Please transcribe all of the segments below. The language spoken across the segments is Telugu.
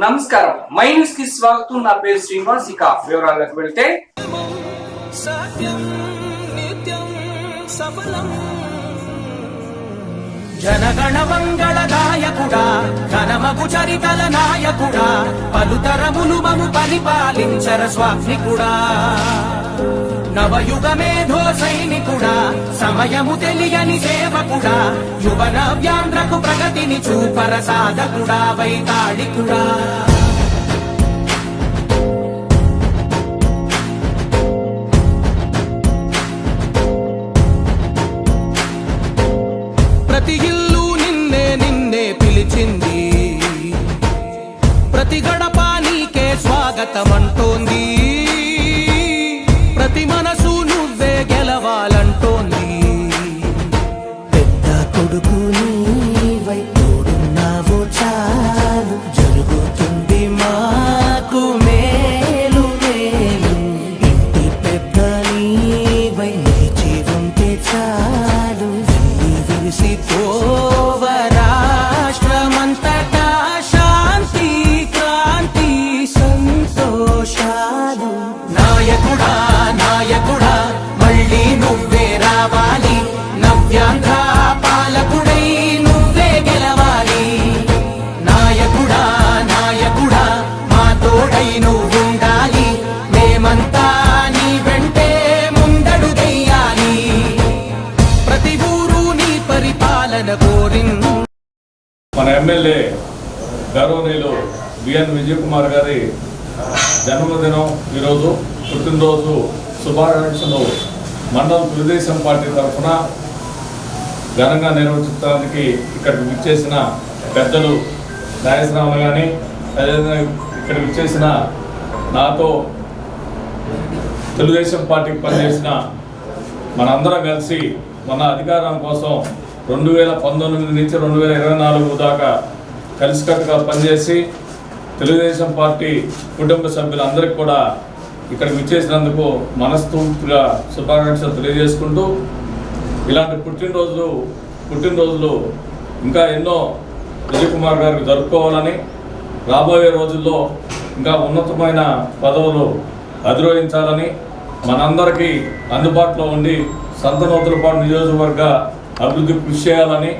నమస్కారం, మై న్యూస్ కి స్వాగతం. నా పేరు శ్రీనివాస్. ఇక వివరాలకు వెళ్తే జనగణ మంగళదాయకుడా, ఘనమగు చరితల నాయకుడా, పలుతరములు మము పరిపాలించర స్వామికుడా, నవయుగ మేధో సైనికుడా, సమయము తెలియని సేవకుడా, యువన వ్యాంధ్రకు ప్రగతిని చూపర సాధకుడా, వైతాళికుడా. ప్రతి ఇల్లు నిన్నే నిన్నే పిలిచింది, ప్రతి గడప నీకే స్వాగతమంటోంది, ప్రతి మనసు నువ్వే గెలవాలంటోంది. పెద్ద కొడుకు నీవై తోడున్నావు చాలు, జరుగుతుంది మాకు మేలు మేలు. ఇంటి పెద్ద నీవై నిలిచి ఉంటే చాలు, విరిసి పోవ రాష్ట్రమంతటా శాంతి క్రాంతి సంతోషాలు. నాయకుడా నాయకుడా మళ్ళీ నువ్వే రావాలి, నవ్యాంధ్ర పాలకుడై నువ్వే గెలవాలి. నాయకుడా నాయకుడా మా తోడై నువ్వుండాలి, మేమంతా నీ వెంటే ముందడుగెయ్యాలి. ప్రతి ఊరు నీ పరిపాలన కోరింది. మన ఎమ్మెల్యే గౌరవనీయులు బిఎన్ విజయ్ కుమార్ గారి జన్మదినం ఈరోజు, పుట్టినరోజు శుభాకాంక్షలు మండలం తెలుగుదేశం పార్టీ తరఫున ఘనంగా నిర్వహించడానికి ఇక్కడికి విచ్చేసిన పెద్దలు నాగేశ్వరరావు కానీ, అదేవిధంగా ఇక్కడికి విచ్చేసిన నాతో తెలుగుదేశం పార్టీకి పనిచేసిన మనందరం కలిసి మన అధికారం కోసం 2019 నుంచి 2024 దాకా కలిసికట్టుగా పనిచేసి తెలుగుదేశం పార్టీ కుటుంబ సభ్యులందరికీ కూడా ఇక్కడికి విచ్చేసినందుకు మనస్ఫూర్తిగా శుభాకాంక్షలు తెలియజేసుకుంటూ, ఇలాంటి పుట్టినరోజులు ఇంకా ఎన్నో విజయ్ కుమార్ గారికి జరుపుకోవాలని, రాబోయే రోజుల్లో ఇంకా ఉన్నతమైన పదవులు అధిరోహించాలని, మనందరికీ అందుబాటులో ఉండి సంతనూతలపాడు నియోజకవర్గ అభివృద్ధి కృషి చేయాలని,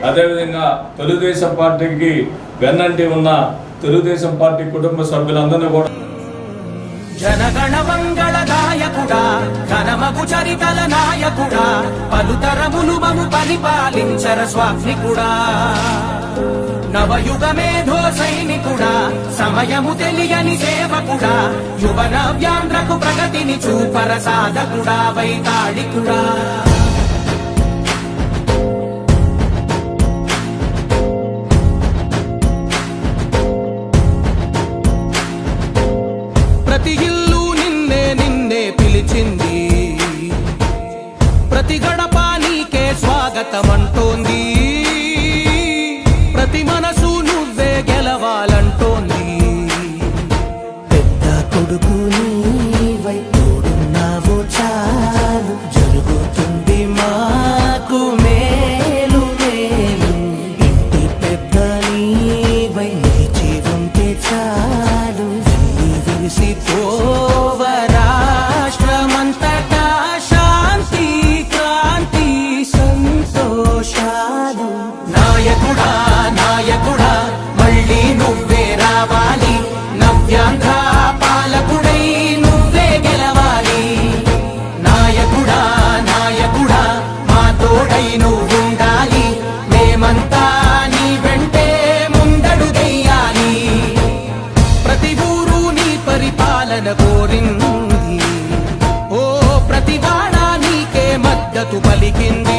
అదేవిధంగా తెలుగుదేశం పార్టీకి వెన్నంటి ఉన్న తెలుగుదేశం పార్టీ కుటుంబ సభ్యులందరినీ కూడా జనగణ మంగళదాయకుడా, ఘనమగు చరితల నాయకుడా, పలుతరములు మము పరిపాలించర స్వామికుడా, నవయుగ మేధో సైనికుడా, సమయము తెలియని సేవకుడా, యువన వ్యాంధ్రకు ప్రగతిని చూపర సాధకుడా, వైతాళికుడా. ప్రతి ఇల్లు నిన్నే నిన్నే పిలిచింది, ప్రతి గడప నీకే స్వాగతమంటోంది, ప్రతి మనసు నువ్వే గెలవాలంటోంది. పెద్ద కొడుకు నీవై తోడున్నావు చాలు, జరుగుతుంది మాకు మేలు మేలు. ఇంటి పెద్ద నీవై నిలిచి ఉంటే చాలు, విరిసి పోవ రాష్ట్రమంతటా శాంతి క్రాంతి సంతోషాలు. నాయకుడా నాయకుడా మళ్ళీ నువ్వే రావాలి, నవ్యాంధ్ర పాలకుడై నువ్వే గెలవాలి. నాయకుడా నాయకుడా మా తోడై నువ్వుండాలి, మేమంతా నీ వెంటే ముందడుగెయ్యాలి. ప్రతి ఊరు నీ పరిపాలన కోరింది, ఓ ప్రతి వాడ నీకే మద్దతు పలికింది.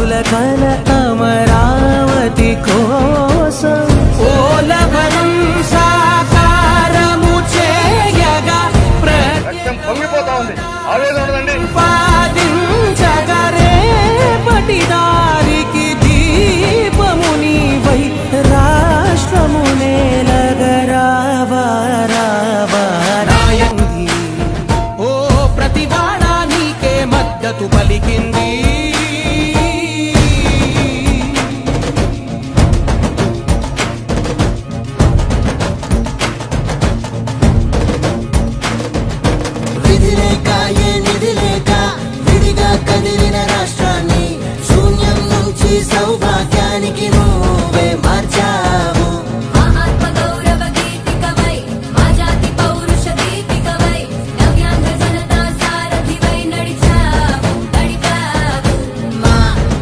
ఆంధ్రుల కల అమరావతి కోసం పోలవరం సాకారము చేయగా పొంగిపోతా ఉంది, ఆవేదన ఉందండి. రేపటి దారికి దీపముని వై రాష్ట్రము నేలగరావారాయంది. ఓ ప్రతివాడ నీకే మద్దతు పలికింది. విధిలేక ఏ నిధిలేక విడిగా కదిలిన రాష్ట్రాన్ని శూన్యం నుంచి సౌభాగ్యానికి నువ్వే మార్చావు. మా ఆత్మ గౌరవ గీతికవై, మా జాతి పౌరుష దీపికవై, నవ్యాంధ్ర జనతా సారథివై నడిచావు. మా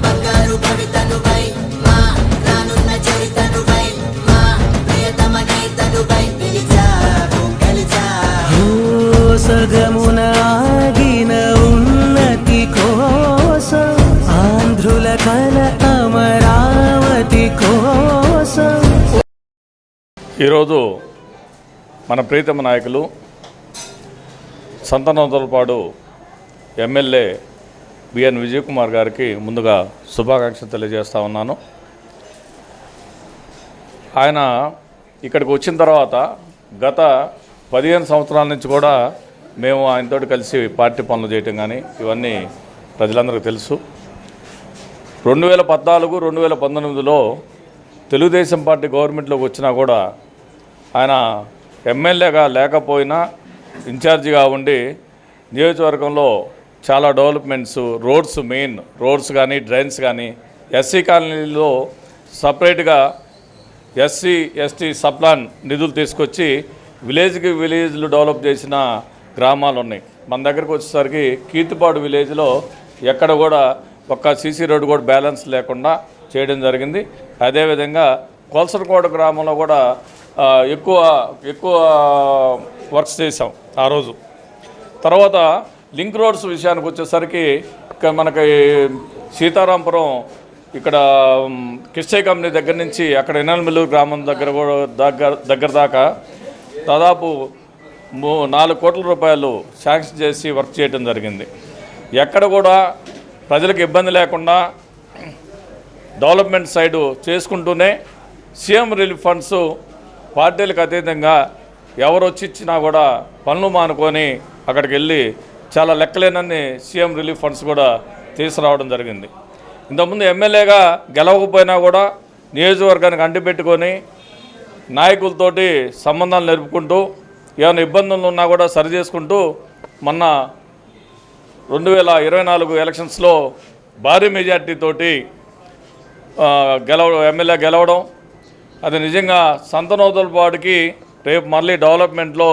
బంగారు భవితనువై, మా రానున్న చరితనువై, మా ప్రియతమ నేతనువై పిలిచావు, గెలిచావు. సగమున ఆగిన ఉన్నతి కోసం ఆంధ్రుల కల అమరావతి కోసం. ఈరోజు మన ప్రీతమ నాయకులు సంతనోదలపాడు ఎమ్మెల్యే బిఎన్ విజయ్ కుమార్ గారికి ముందుగా శుభాకాంక్షలు తెలియజేస్తా ఉన్నాను. ఆయన ఇక్కడికి వచ్చిన తర్వాత గత 15 సంవత్సరాల నుంచి కూడా మేము ఆయనతో కలిసి పార్టీ పనులు చేయటం కానీ ఇవన్నీ ప్రజలందరికీ తెలుసు. 2014, 2019లో తెలుగుదేశం పార్టీ గవర్నమెంట్లోకి వచ్చినా కూడా ఆయన ఎమ్మెల్యేగా లేకపోయినా ఇన్ఛార్జిగా ఉండి నియోజకవర్గంలో చాలా డెవలప్మెంట్స్, మెయిన్ రోడ్స్ కానీ డ్రైన్స్ కానీ, ఎస్సీ కాలనీలో సపరేట్గా ఎస్సీ ఎస్టీ సప్లాన్ నిధులు తీసుకొచ్చి విలేజ్లు డెవలప్ చేసిన గ్రామాలు ఉన్నాయి. మన దగ్గరకు వచ్చేసరికి కీర్తిపాడు విలేజ్లో ఎక్కడ కూడా ఒక్క సీసీ రోడ్డు కూడా బ్యాలెన్స్ లేకుండా చేయడం జరిగింది. అదేవిధంగా కొలసరకోట గ్రామంలో కూడా ఎక్కువ వర్క్స్ చేసాం ఆ రోజు. తర్వాత లింక్ రోడ్స్ విషయానికి వచ్చేసరికి మనకి సీతారాంపురం ఇక్కడ కిస్టై కంపెనీ దగ్గర నుంచి అక్కడ ఇనల్మిల్లూరు గ్రామం దగ్గర దాకా దాదాపు 4 కోట్ల రూపాయలు శాంక్షన్ చేసి వర్క్ చేయడం జరిగింది. ఎక్కడ కూడా ప్రజలకు ఇబ్బంది లేకుండా డెవలప్మెంట్ సైడు చేసుకుంటూనే సీఎం రిలీఫ్ ఫండ్స్ పార్టీలకు అతీతంగా ఎవరు వచ్చి ఇచ్చినా కూడా పనులు మానుకొని అక్కడికి వెళ్ళి చాలా లెక్కలేనన్ని సీఎం రిలీఫ్ ఫండ్స్ కూడా తీసుకురావడం జరిగింది. ఇంతకుముందు ఎమ్మెల్యేగా గెలవకపోయినా కూడా నియోజకవర్గానికి అంటిపెట్టుకొని నాయకులతోటి సంబంధాలు నెరుపుకుంటూ ఏమైనా ఇబ్బందులు ఉన్నా కూడా సరి చేసుకుంటూ మొన్న 2024 ఎలక్షన్స్లో భారీ మెజార్టీతోటి ఎమ్మెల్యే గెలవడం, అది నిజంగా సంతనోదలపాడుకి రేపు మళ్ళీ డెవలప్మెంట్లో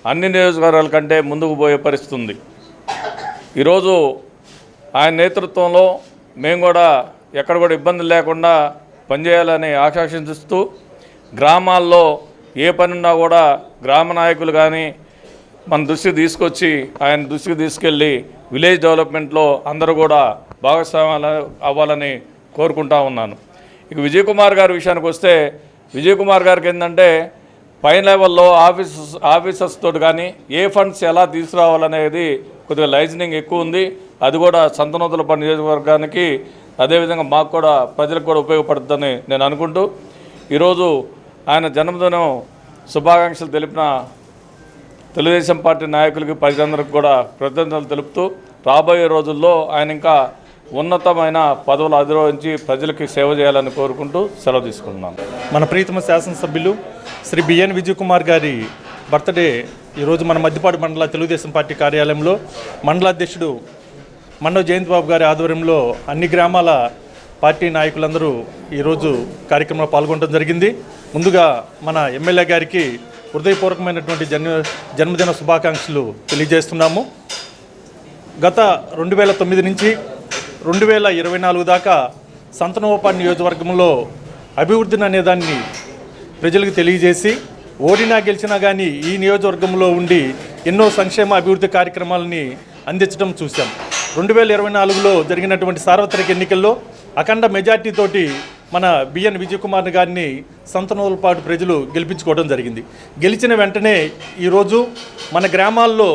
అన్ని నియోజకవర్గాల కంటే ముందుకు పోయే పరిస్థితి ఉంది. ఈరోజు ఆయన నేతృత్వంలో మేము కూడా ఎక్కడ కూడా ఇబ్బంది లేకుండా పనిచేయాలని ఆకాంక్షిస్తూ గ్రామాల్లో ఏ పని ఉన్నా కూడా గ్రామ నాయకులు కానీ మన దృష్టికి తీసుకొచ్చి ఆయన దృష్టికి తీసుకెళ్ళి విలేజ్ డెవలప్మెంట్లో అందరూ కూడా భాగస్వామ్యాలు అవ్వాలని కోరుకుంటా ఉన్నాను. ఇక విజయ్ కుమార్ గారి విషయానికి వస్తే విజయ్ కుమార్ గారికి ఏంటంటే పై లెవెల్లో ఆఫీసర్స్ తోటి కానీ ఏ ఫండ్స్ ఎలా తీసుకురావాలనేది కొద్దిగా లైజనింగ్ ఎక్కువ ఉంది. అది కూడా సంతనోదలపాడు నియోజకవర్గానికి అదేవిధంగా మాకు కూడా ప్రజలకు కూడా ఉపయోగపడుతుందని నేను అనుకుంటూ ఈరోజు ఆయన జన్మదినం శుభాకాంక్షలు తెలిపిన తెలుగుదేశం పార్టీ నాయకులకి ప్రజలందరికీ కూడా కృతజ్ఞతలు తెలుపుతూ రాబోయే రోజుల్లో ఆయన ఇంకా ఉన్నతమైన పదవులు అధిరోహించి ప్రజలకి సేవ చేయాలని కోరుకుంటూ సెలవు తీసుకుంటున్నాను. మన ప్రీతమ శాసనసభ్యులు శ్రీ బిఎన్ విజయ్ కుమార్ గారి బర్త్డే ఈరోజు మన మద్దిపాడు మండల తెలుగుదేశం పార్టీ కార్యాలయంలో మండలాధ్యక్షుడు మండవ జయంత్ బాబు గారి ఆధ్వర్యంలో అన్ని గ్రామాల పార్టీ నాయకులందరూ ఈరోజు కార్యక్రమంలో పాల్గొనడం జరిగింది. ముందుగా మన ఎమ్మెల్యే గారికి హృదయపూర్వకమైనటువంటి జన్మదిన శుభాకాంక్షలు తెలియజేస్తున్నాము. గత 2009 నుంచి 2024 దాకా సంతనోదలపాడు నియోజకవర్గంలో అభివృద్ధిని అనేదాన్ని ప్రజలకు తెలియజేసి ఓడినా గెలిచినా కానీ ఈ నియోజకవర్గంలో ఉండి ఎన్నో సంక్షేమ అభివృద్ధి కార్యక్రమాలని అందించడం చూసాం. 2024లో జరిగినటువంటి సార్వత్రిక ఎన్నికల్లో అఖండ మెజార్టీతోటి మన బిఎన్ విజయ్ కుమార్ గారిని సంతనోదలపాడు ప్రజలు గెలిపించుకోవడం జరిగింది. గెలిచిన వెంటనే ఈరోజు మన గ్రామాల్లో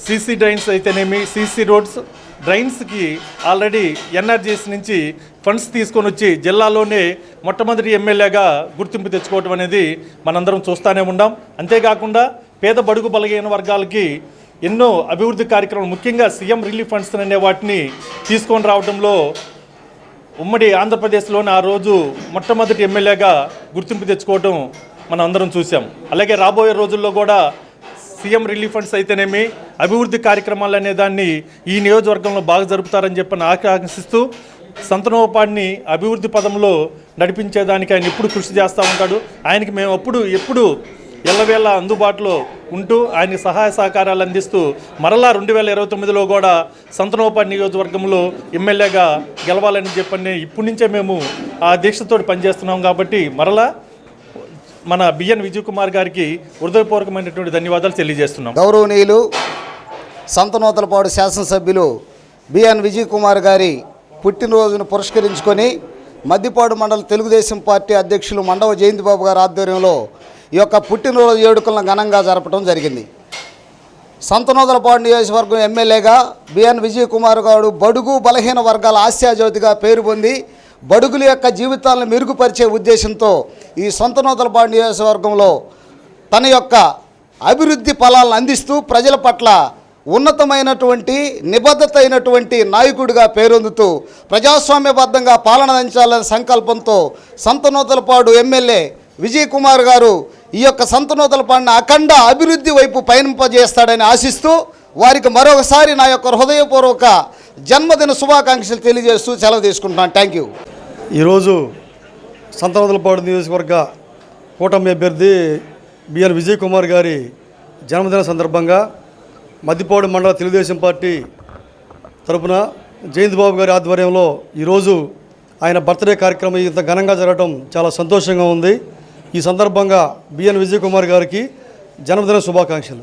సీసీ డ్రైన్స్ అయితేనేమి, సీసీ రోడ్స్, డ్రైన్స్కి ఆల్రెడీ ఎన్ఆర్జీఎస్ నుంచి ఫండ్స్ తీసుకొని వచ్చి జిల్లాలోనే మొట్టమొదటి ఎమ్మెల్యేగా గుర్తింపు తెచ్చుకోవడం అనేది మనందరం చూస్తూనే ఉన్నాం. అంతేకాకుండా పేద బడుగు బలహీన వర్గాలకి ఎన్నో అభివృద్ధి కార్యక్రమాలు, ముఖ్యంగా సీఎం రిలీఫ్ ఫండ్స్ అనే వాటిని తీసుకొని రావడంలో ఉమ్మడి ఆంధ్రప్రదేశ్లోని ఆ రోజు మొట్టమొదటి ఎమ్మెల్యేగా గుర్తింపు తెచ్చుకోవడం మనం అందరం చూసాం. అలాగే రాబోయే రోజుల్లో కూడా సీఎం రిలీఫ్ ఫండ్స్ అయితేనేమి, అభివృద్ధి కార్యక్రమాలు అనే దాన్ని ఈ నియోజకవర్గంలో బాగా జరుపుతారని చెప్పి ఆకాంక్షిస్తూ సంతనోపాడిని అభివృద్ధి పదంలో నడిపించేదానికి ఆయన ఎప్పుడు కృషి చేస్తూ ఉంటాడు. ఆయనకి మేము ఎప్పుడు ఎల్లవేళ అందుబాటులో ఉంటూ ఆయనకి సహాయ సహకారాలు అందిస్తూ మరలా 2029లో కూడా సంతనోపాడి నియోజకవర్గంలో ఎమ్మెల్యేగా గెలవాలని చెప్పని ఇప్పటి నుంచే మేము ఆ దీక్షతో పనిచేస్తున్నాం. కాబట్టి మరలా మన బిఎన్ విజయ్ కుమార్ గారికి హృదయపూర్వకమైనటువంటి ధన్యవాదాలు తెలియజేస్తున్నాం. గౌరవనీయులు సంతనోతలపాడు శాసనసభ్యులు బిఎన్ విజయ్ కుమార్ గారి పుట్టినరోజును పురస్కరించుకొని మద్దిపాడు మండల తెలుగుదేశం పార్టీ అధ్యక్షులు మండవ జయంతి బాబు గారి ఆధ్వర్యంలో ఈ యొక్క పుట్టినరోజు వేడుకలను ఘనంగా జరపడం జరిగింది. సంతనోదలపాడు నియోజకవర్గం ఎమ్మెల్యేగా బిఎన్ విజయ్ కుమార్ గారు బడుగు బలహీన వర్గాల ఆశాజ్యోతిగా పేరు పొంది బడుగుల యొక్క జీవితాలను మెరుగుపరిచే ఉద్దేశంతో ఈ సంతనోదలపాడు నియోజకవర్గంలో తన యొక్క అభివృద్ధి ఫలాలను అందిస్తూ ప్రజల పట్ల ఉన్నతమైనటువంటి నిబద్ధత అయినటువంటి నాయకుడిగా పేరొందుతూ ప్రజాస్వామ్యబద్ధంగా పాలన అందించాలనే సంకల్పంతో సంతనోదలపాడు ఎమ్మెల్యే విజయ్ కుమార్ గారు ఈ యొక్క సంతనోదలపాడిని అఖండ అభివృద్ధి వైపు పయనింపజేస్తాడని ఆశిస్తూ వారికి మరొకసారి నా యొక్క హృదయపూర్వక జన్మదిన శుభాకాంక్షలు తెలియజేస్తూ సెలవు తీసుకుంటున్నాను. Thank you. ఈరోజు సంతనోదలపాడు నియోజకవర్గ కూటమి అభ్యర్థి బిఎన్ విజయ్ కుమార్ గారి జన్మదిన సందర్భంగా మద్దిపాడు మండల తెలుగుదేశం పార్టీ తరపున జయంతి బాబు గారి ఆధ్వర్యంలో ఈరోజు ఆయన బర్త్డే కార్యక్రమం ఇంత ఘనంగా జరగడం చాలా సంతోషంగా ఉంది. ఈ సందర్భంగా బిఎన్ విజయ్ కుమార్ గారికి జన్మదిన శుభాకాంక్షలు.